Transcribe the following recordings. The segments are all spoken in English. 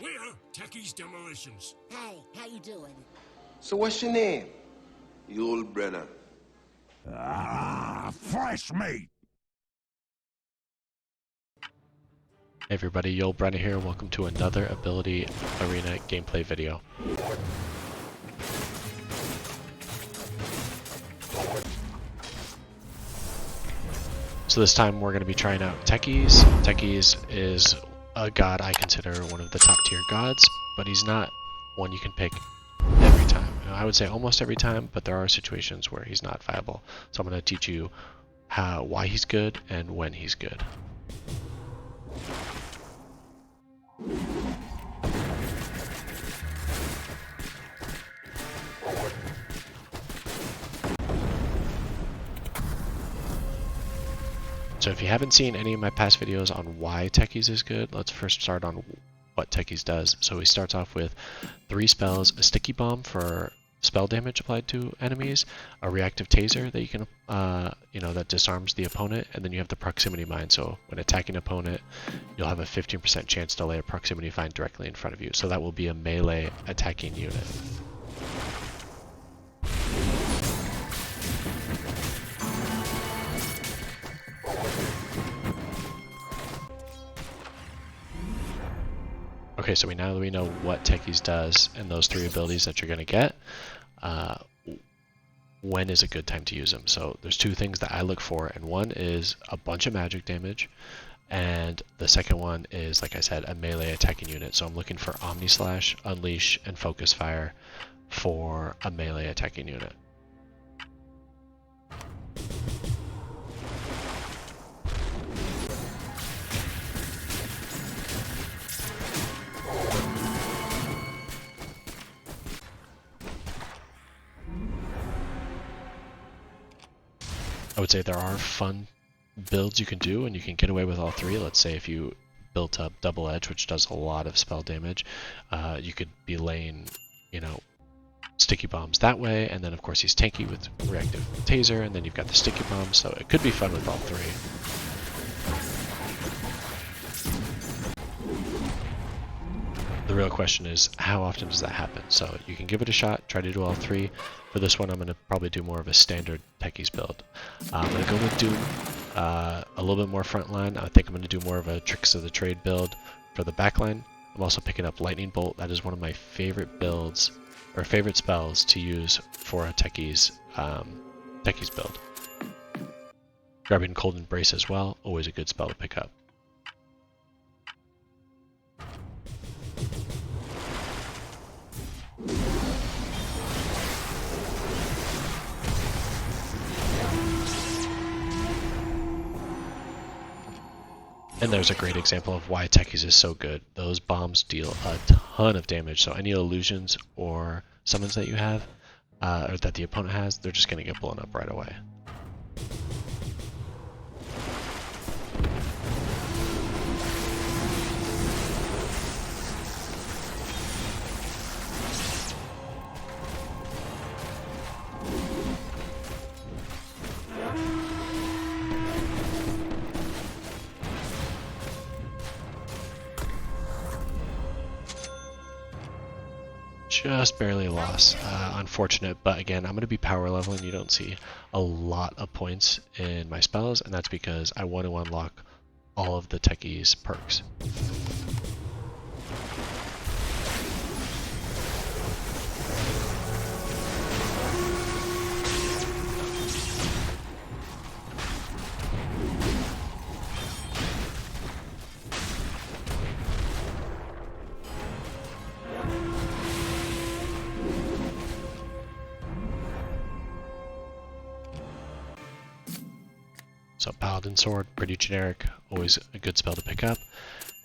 We're Techies Demolitions. Hey, how you doing? So what's your name? Yullbrenna. Ah, fresh meat! Hey everybody, Yullbrenna here. Welcome to another Ability Arena gameplay video. So this time we're going to be trying out Techies. Techies is a god I consider one of the top tier gods, but he's not one you can pick every time. I would say almost every time, but there are situations where he's not viable. So I'm going to teach you why he's good and when he's good. So if you haven't seen any of my past videos on why Techies is good, let's first start on what Techies does. So he starts off with 3 spells: a sticky bomb for spell damage applied to enemies, a reactive taser that you can, that disarms the opponent, and then you have the proximity mine. So when attacking an opponent, you'll have a 15% chance to lay a proximity mine directly in front of you. So that will be a melee attacking unit. Okay, so now that we know what Techies does and those 3 abilities that you're going to get, when is a good time to use them? So there's 2 things that I look for, and one is a bunch of magic damage, and the second one is, like I said, a melee attacking unit. So I'm looking for Omni Slash, Unleash, and Focus Fire for a melee attacking unit. I would say there are fun builds you can do, and you can get away with all 3. Let's say if you built up Double Edge, which does a lot of spell damage, you could be laying, sticky bombs that way, and then of course he's tanky with reactive taser, and then you've got the sticky bombs, so it could be fun with all 3. The real question is, how often does that happen? So you can give it a shot, try to do all 3. For this one, I'm going to probably do more of a standard Techies build. I'm going to go with Doom, a little bit more frontline. I think I'm going to do more of a Tricks of the Trade build for the backline. I'm also picking up Lightning Bolt. That is one of my favorite builds, or favorite spells to use for a Techies build. Grabbing Cold Embrace as well, always a good spell to pick up. And there's a great example of why Techies is so good. Those bombs deal a ton of damage, so any illusions or summons that you have, or that the opponent has, they're just going to get blown up right away. Just barely a loss, unfortunate, but again, I'm going to be power leveling. You don't see a lot of points in my spells, and that's because I want to unlock all of the Techies perks. So Paladin Sword, pretty generic, always a good spell to pick up.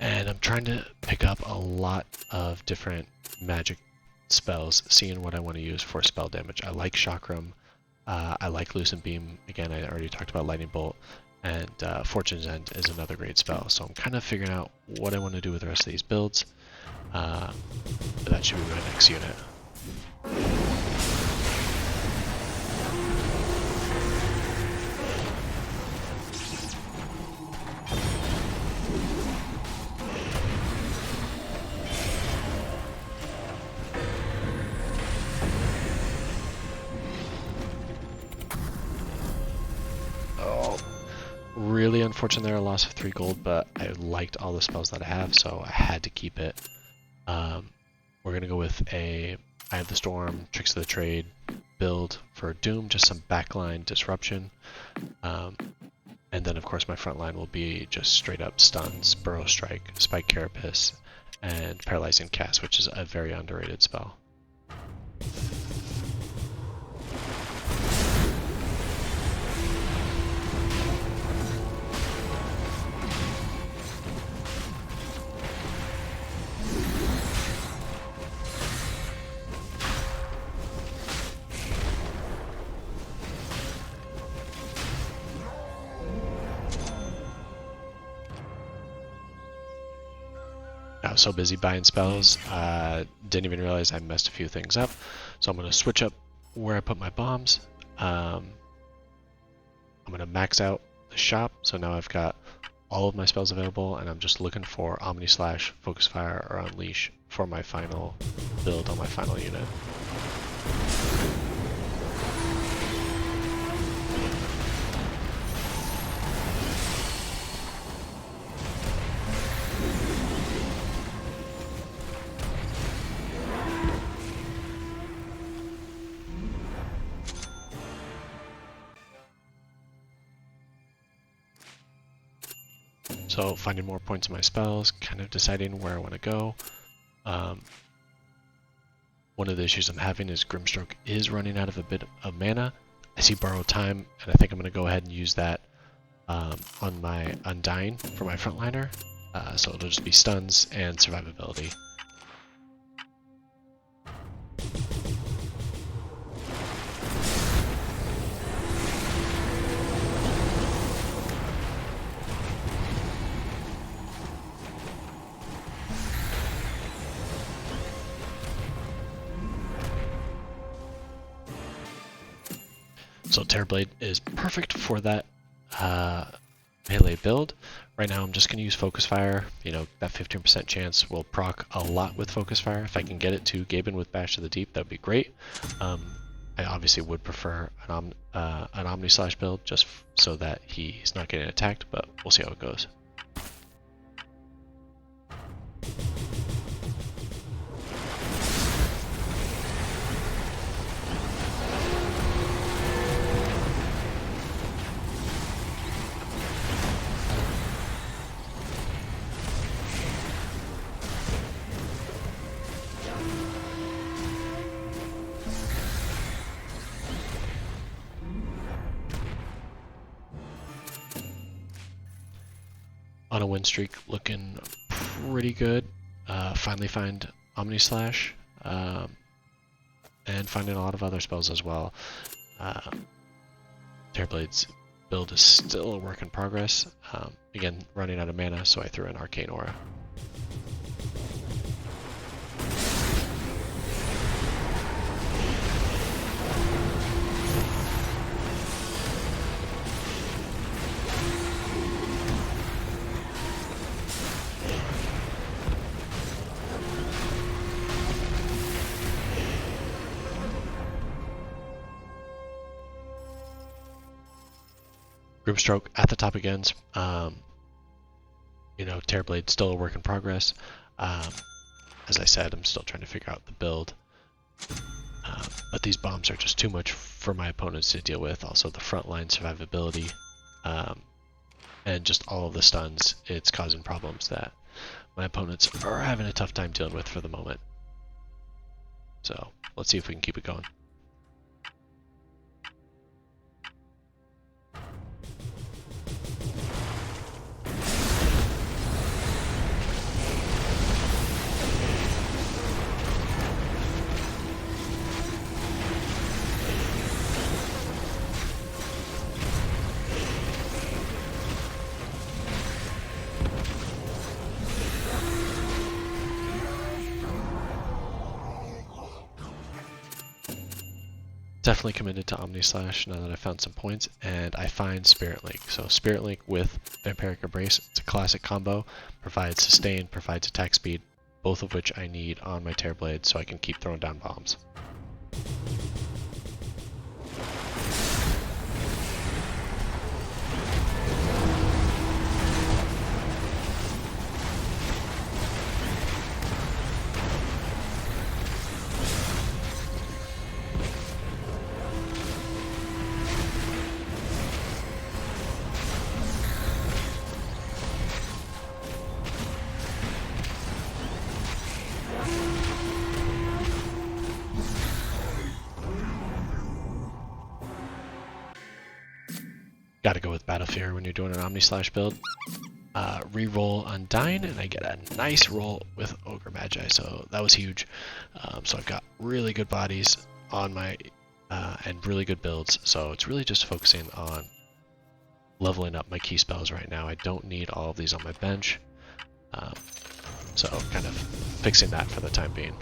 And I'm trying to pick up a lot of different magic spells, seeing what I want to use for spell damage. I like Chakram, I like Lucent Beam, again I already talked about Lightning Bolt, and Fortune's End is another great spell. So I'm kind of figuring out what I want to do with the rest of these builds, but that should be my next unit. unfortunate there, a loss of 3 gold, but I liked all the spells that I have, so I had to keep it. We're going to go with a Eye of the Storm, Tricks of the Trade build for Doom, just some backline disruption. And then, of course, my front line will be just straight up stuns, Burrow Strike, Spike Carapace, and Paralyzing Cast, which is a very underrated spell. I was so busy buying spells, didn't even realize I messed a few things up. So I'm going to switch up where I put my bombs. I'm going to max out the shop, so now I've got all of my spells available, and I'm just looking for Omni Slash, Focus Fire, or Unleash for my final build on my final unit. So finding more points in my spells, kind of deciding where I want to go. One of the issues I'm having is Grimstroke is running out of a bit of mana. I see Borrowed Time, and I think I'm going to go ahead and use that on my Undying for my frontliner. So it'll just be stuns and survivability. So Terrorblade is perfect for that melee build. Right now I'm just going to use Focus Fire. You know, that 15% chance will proc a lot with Focus Fire. If I can get it to Gaben with Bash to the Deep, that would be great. I obviously would prefer an Omni Slash build just so that he's not getting attacked, but we'll see how it goes. On a win streak, looking pretty good. Finally find Omni Slash, and finding a lot of other spells as well. Terrorblade's build is still a work in progress. Again, running out of mana, so I threw in Arcane Aura. Grimstroke at the top again. You know, Terrorblade still a work in progress. As I said, I'm still trying to figure out the build. But these bombs are just too much for my opponents to deal with. Also the frontline survivability, and just all of the stuns. It's causing problems that my opponents are having a tough time dealing with for the moment. So let's see if we can keep it going. Definitely committed to Omni Slash now that I found some points, and I find Spirit Link. So Spirit Link with Vampiric Embrace, it's a classic combo, provides sustain, provides attack speed, both of which I need on my Terrorblade so I can keep throwing down bombs. Gotta go with Battle Fury when you're doing an Omni Slash build. Reroll Undying, and I get a nice roll with Ogre Magi, so that was huge. So I've got really good bodies on my, and really good builds, so it's really just focusing on leveling up my key spells right now. I don't need all of these on my bench, so kind of fixing that for the time being.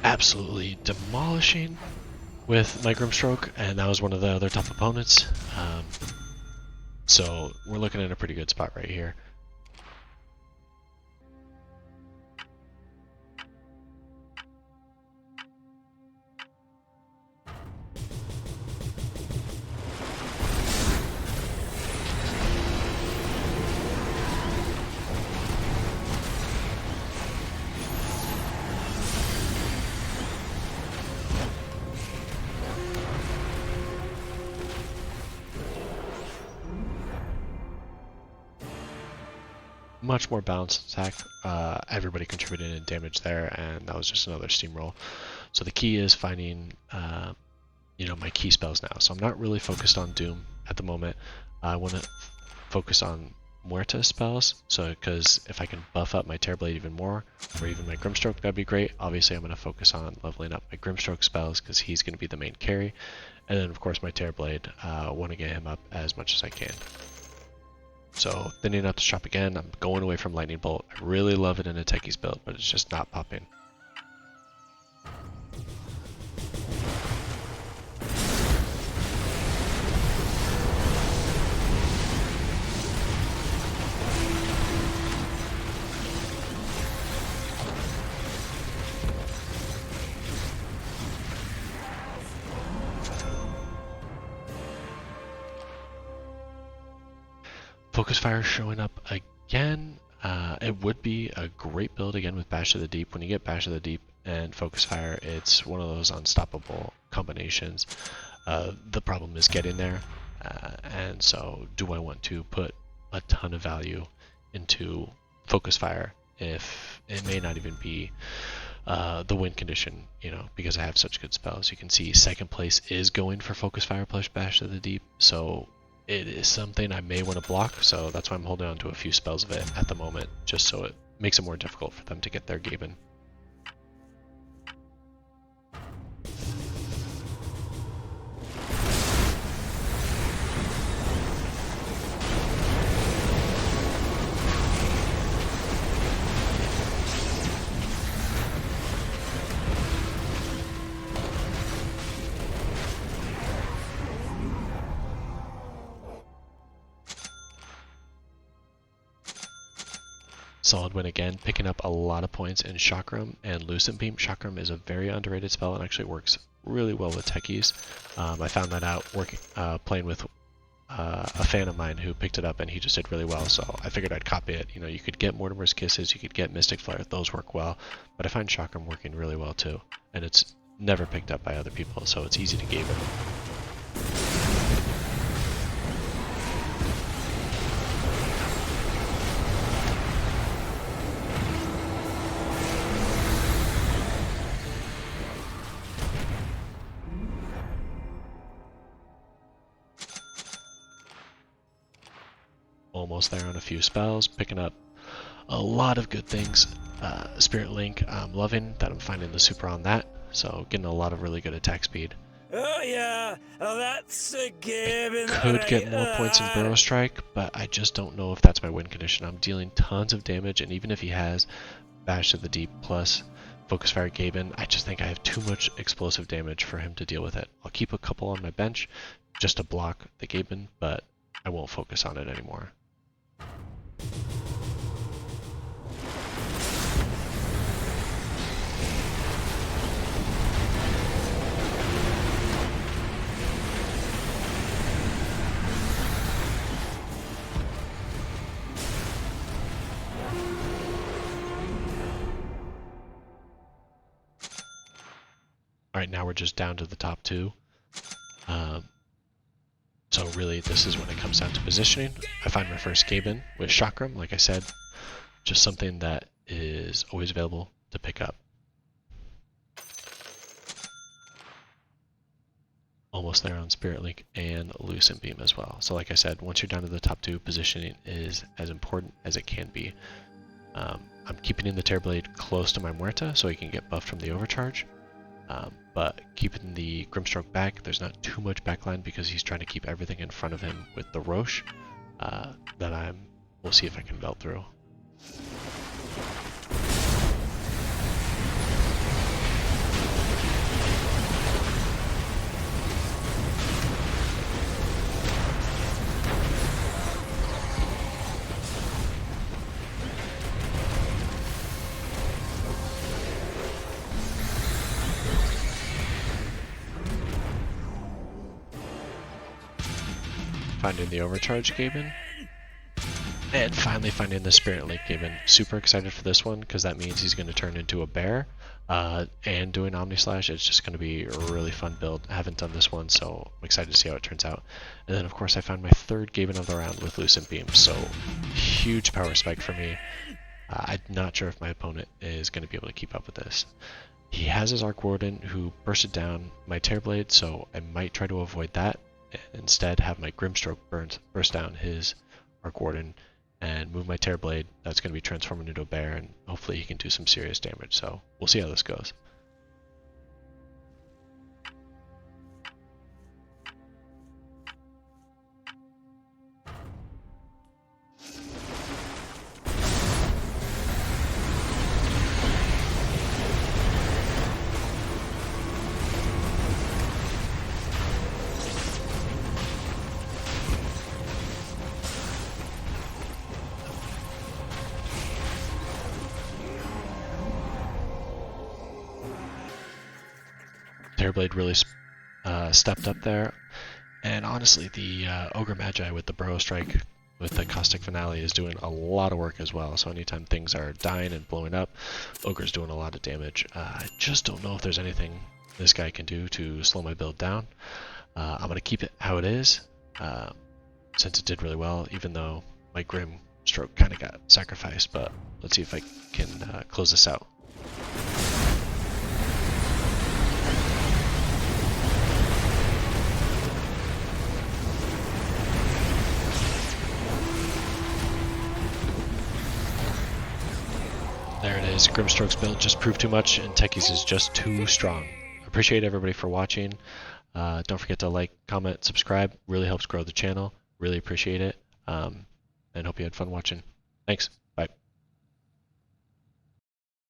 Absolutely demolishing with my Grimstroke, and that was one of the other tough opponents. So we're looking at a pretty good spot right here. Much more balanced attack. Everybody contributed in damage there, and that was just another steamroll. So the key is finding, you know, my key spells now. So I'm not really focused on Doom at the moment. I want to focus on Muerta spells. So because if I can buff up my Terrorblade even more, or even my Grimstroke, that'd be great. Obviously, I'm going to focus on leveling up my Grimstroke spells because he's going to be the main carry. And then, of course, my Terrorblade. Want to get him up as much as I can. So thinning out the shop again, I'm going away from Lightning Bolt. I really love it in a Techies build, but it's just not popping. Focus Fire showing up again. It would be a great build again with Bash of the Deep. When you get Bash of the Deep and Focus Fire, it's one of those unstoppable combinations. The problem is getting there, and so do I want to put a ton of value into Focus Fire if it may not even be the win condition, you know, because I have such good spells. You can see second place is going for Focus Fire plus Bash of the Deep, so it is something I may want to block, so that's why I'm holding on to a few spells of it at the moment, just so it makes it more difficult for them to get their Gaben. Solid win again, picking up a lot of points in Chakram and Lucent Beam. Chakram is a very underrated spell and actually works really well with Techies. I found that out playing with a fan of mine who picked it up, and he just did really well, so I figured I'd copy it. You know, you could get Mortimer's Kisses, you could get Mystic Flare, those work well, but I find Chakram working really well too, and it's never picked up by other people, so it's easy to game it. Almost there on a few spells, picking up a lot of good things. Spirit Link, I'm loving that I'm finding the super on that, so getting a lot of really good attack speed. Oh yeah, that's a given. Could get more points in Burrow Strike, but I just don't know if that's my win condition. I'm dealing tons of damage, and even if he has Bash of the Deep plus Focus Fire Gaben, I just think I have too much explosive damage for him to deal with it. I'll keep a couple on my bench just to block the Gaben, but I won't focus on it anymore. now we're just down to the top two. So really, this is when it comes down to positioning. I find my first Gaben with Chakram, like I said, just something that is always available to pick up. Almost there on Spirit Link and Lucent Beam as well. So like I said, once you're down to the top two, positioning is as important as it can be. I'm keeping in the Terrorblade close to my Muerta so he can get buffed from the overcharge. But keeping the Grimstroke back, there's not too much backline because he's trying to keep everything in front of him with the Roche that we'll see if I can belt through. Finding the overcharge Gaben, and finally finding the Spirit Link Gaben. Super excited for this one because that means he's going to turn into a bear, and doing Omni Slash. It's just going to be a really fun build. I haven't done this one, so I'm excited to see how it turns out. And then of course I found my third Gaben of the round with Lucent Beam, so huge power spike for me. I'm not sure if my opponent is going to be able to keep up with this. He has his Arc Warden who bursted down my Terrorblade, so I might try to avoid that. Instead have my Grimstroke burst down his Arc Warden and move my Terrorblade. That's going to be transforming into a bear, and hopefully he can do some serious damage. So we'll see how this goes. Terrorblade really stepped up there, and honestly the Ogre Magi with the Burrow Strike with the Caustic Finale is doing a lot of work as well. So anytime things are dying and blowing up, Ogre's doing a lot of damage. I just don't know if there's anything this guy can do to slow my build down. I'm going to keep it how it is, since it did really well, even though my Grimstroke kind of got sacrificed, but let's see if I can close this out. There it is. Grimstroke's build just proved too much, and Techies is just too strong. Appreciate everybody for watching. Don't forget to like, comment, subscribe. Really helps grow the channel. Really appreciate it. And hope you had fun watching. Thanks.